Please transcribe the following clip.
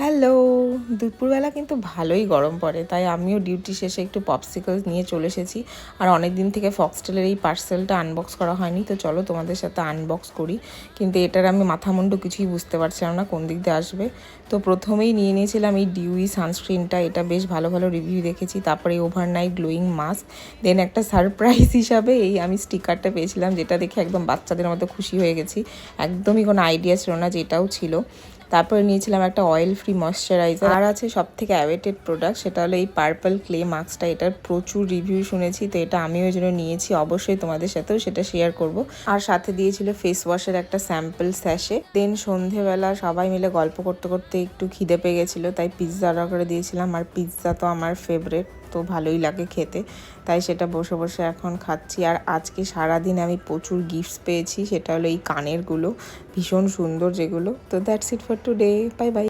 Hello, দুপুরবেলা কিন্তু ভালোই গরম পড়ে, তাই আমিও ডিউটি শেষে একটু পপসিকল নিয়ে চলে এসেছি। আর অনেক দিন থেকে ফক্সটেলের এই পার্সেলটা আনবক্স করা হয়নি, তো চলো তোমাদের সাথে আনবক্স করি। কিন্তু এটার আমি মাথামুন্ডু কিছুই বুঝতে পারছিলাম না কোন দিক দিয়ে আসবে। তো প্রথমেই নিয়ে নিয়েছিলাম এই ডিউই সানস্ক্রিনটা, এটা বেশ ভালো ভালো রিভিউ দেখেছি। তারপরে ওভারনাইট গ্লোয়িং মাস্ক, দেন একটা সারপ্রাইজ হিসাবে এই আমি স্টিকারটা পেয়েছিলাম, যেটা দেখে একদম বাচ্চাদের মতো খুশি হয়ে গেছি। একদমই কোনো আইডিয়া ছিল না যে এটাও ছিল। তারপরে নিয়েছিলাম একটা অয়েল ফ্রি ময়শ্চারাইজার, আর আছে সব থেকে অ্যাওয়েটেড প্রোডাক্ট, সেটা হলো এই পার্পল ক্লে মাস্কটা। এটার প্রচুর রিভিউ শুনেছি, তো এটা আমিও এই জন্য নিয়েছি। অবশ্যই তোমাদের সাথেও সেটা শেয়ার করব। আর সাথে দিয়েছিল ফেস ওয়াশের একটা স্যাম্পল স্যাশে। দেন সন্ধেবেলা সবাই মিলে গল্প করতে করতে একটু খিদে পেয়ে গেছিলো, তাই পিৎজা অর্ডার করে দিয়েছিলাম। আর পিৎজা তো আমার ফেভারিট, তো ভালোই লাগে খেতে, তাই সেটা বসে বসে এখন খাচ্ছি। আর আজকে সারাদিন আমি প্রচুর গিফটস পেয়েছি, সেটা হলো এই কানেরগুলো, ভীষণ সুন্দর যেগুলো। তো that's it for today, bye bye.